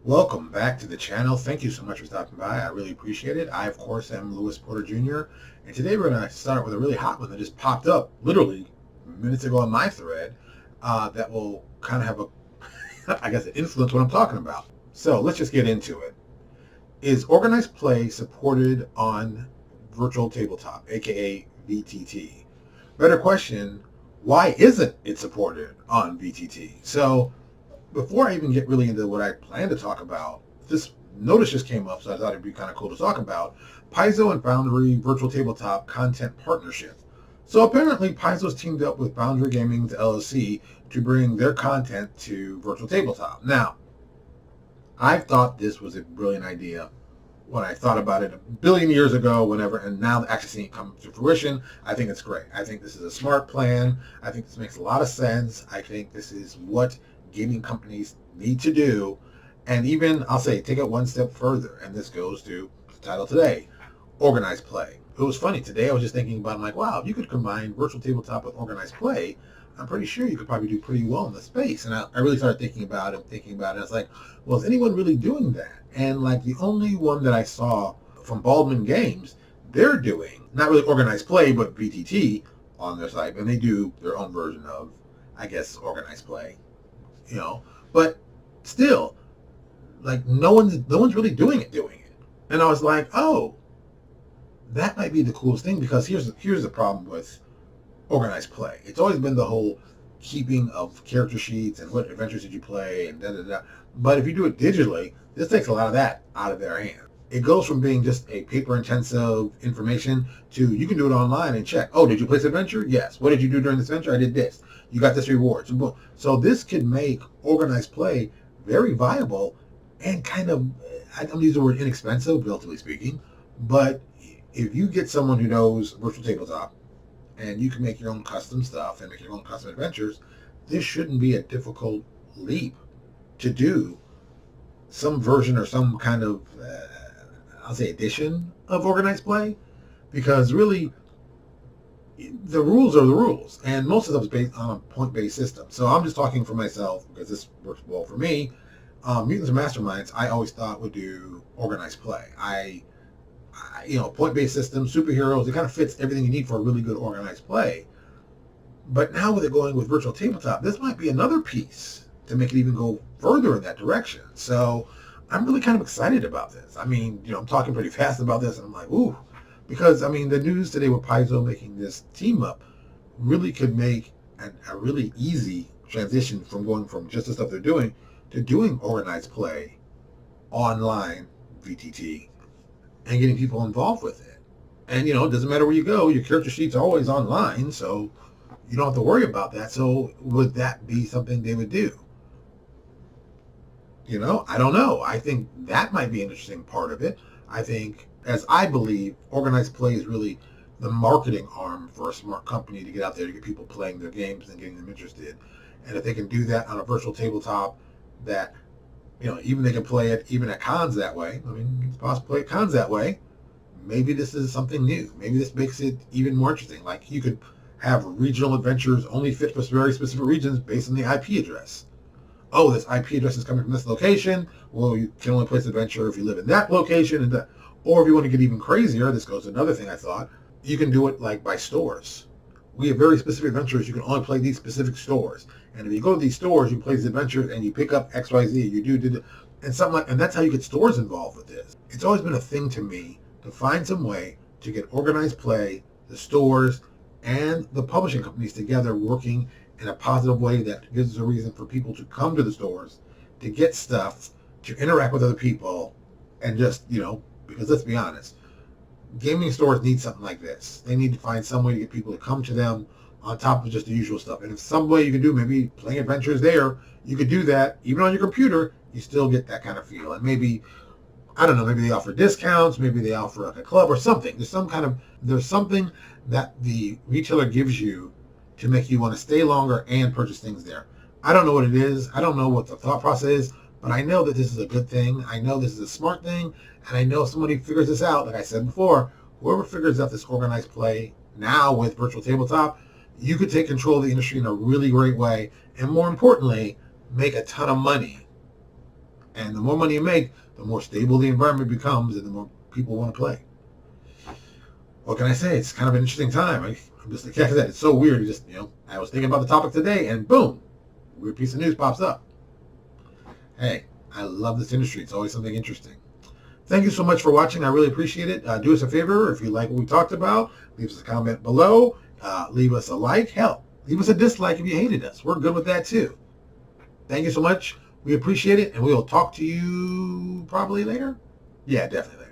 Welcome back to the channel. Thank you so much for stopping by. I really appreciate it. I, of course, am Lewis Porter Jr. And today we're going to start with a really hot one that just popped up literally minutes ago on my thread that will kind of have I guess, an influence what I'm talking about. So let's just get into it. Is organized play supported on virtual tabletop, aka VTT? Better question, why isn't it supported on VTT? So before I even get really into what I plan to talk about, this notice just came up, so I thought it'd be kind of cool to talk about Paizo and Foundry Virtual Tabletop Content Partnership. So apparently Paizo's teamed up with Foundry Gaming's LLC to bring their content to Virtual Tabletop. Now, I thought this was a brilliant idea when I thought about it a billion years ago, whenever, and now actually seeing it come to fruition. I think it's great. I think this is a smart plan. I think this makes a lot of sense. I think this is what gaming companies need to do. And even, I'll say, take it one step further. And this goes to the title today, organized play. It was funny. Today I was just thinking about, I'm like, wow, if you could combine virtual tabletop with organized play, I'm pretty sure you could probably do pretty well in the space. And I really started thinking about it. I was like, well, is anyone really doing that? And like the only one that I saw from Baldwin Games, they're doing, not really organized play, but VTT on their site. And they do their own version of, I guess, organized play. But still, like no one's really doing it. And I was like, oh, that might be the coolest thing, because here's the problem with organized play. It's always been the whole keeping of character sheets and what adventures did you play and da da da. But if you do it digitally, this takes a lot of that out of their hands. It goes from being just a paper-intensive information to you can do it online and check. Oh, did you play this adventure? Yes. What did you do during this adventure? I did this. You got this reward. So this could make organized play very viable and kind of, I don't use the word inexpensive, relatively speaking, but if you get someone who knows virtual tabletop and you can make your own custom stuff and make your own custom adventures, this shouldn't be a difficult leap to do some version or some kind of, I'll say, edition of organized play, because really the rules are the rules, and most of them is based on a point-based system. So I'm just talking for myself because this works well for me. Mutants and Masterminds, I always thought would do organized play. Point-based system, superheroes, it kind of fits everything you need for a really good organized play. But now with it going with virtual tabletop, this might be another piece to make it even go further in that direction. So I'm really kind of excited about this. I mean, I'm talking pretty fast about this, and I'm like, ooh, because, I mean, the news today with Paizo making this team up really could make a really easy transition from going from just the stuff they're doing to doing organized play online, VTT, and getting people involved with it. And, it doesn't matter where you go, your character sheet's always online, so you don't have to worry about that. So would that be something they would do? I don't know. I think that might be an interesting part of it. I think, as I believe, organized play is really the marketing arm for a smart company to get out there to get people playing their games and getting them interested. And if they can do that on a virtual tabletop, that, even they can play it even at cons that way. I mean, it's possible to play at cons that way. Maybe this is something new. Maybe this makes it even more interesting. Like, you could have regional adventures only fit for very specific regions based on the IP address. Oh, this IP address is coming from this location. Well, you can only place adventure if you live in that location. Or if you want to get even crazier, this goes to another thing I thought, you can do it like by stores. We have very specific adventures. You can only play these specific stores. And if you go to these stores, you play these adventures and you pick up XYZ, you do, and something like, and that's how you get stores involved with this. It's always been a thing to me to find some way to get organized play, the stores, and the publishing companies together working in a positive way that gives us a reason for people to come to the stores, to get stuff, to interact with other people, and just, because let's be honest, gaming stores need something like this. They need to find some way to get people to come to them on top of just the usual stuff. And if some way you can do, maybe playing adventures there, you could do that. Even on your computer, you still get that kind of feel. And maybe, I don't know, maybe they offer discounts, maybe they offer like a club or something. There's something that the retailer gives you to make you want to stay longer and purchase things there. I don't know what it is. I don't know what the thought process is, but I know that this is a good thing. I know this is a smart thing, and I know if somebody figures this out, like I said before, whoever figures out this organized play now with virtual tabletop, you could take control of the industry in a really great way, and more importantly, make a ton of money And the more money you make, the more stable the environment becomes and the more people want to play. What can I say? It's kind of an interesting time. I'm just like I said, it's so weird. I was thinking about the topic today and boom, weird piece of news pops up. Hey, I love this industry. It's always something interesting. Thank you so much for watching. I really appreciate it. Do us a favor. If you like what we talked about, leave us a comment below. Leave us a like. Hell, leave us a dislike if you hated us. We're good with that too. Thank you so much. We appreciate it, and we will talk to you probably later. Yeah, definitely later.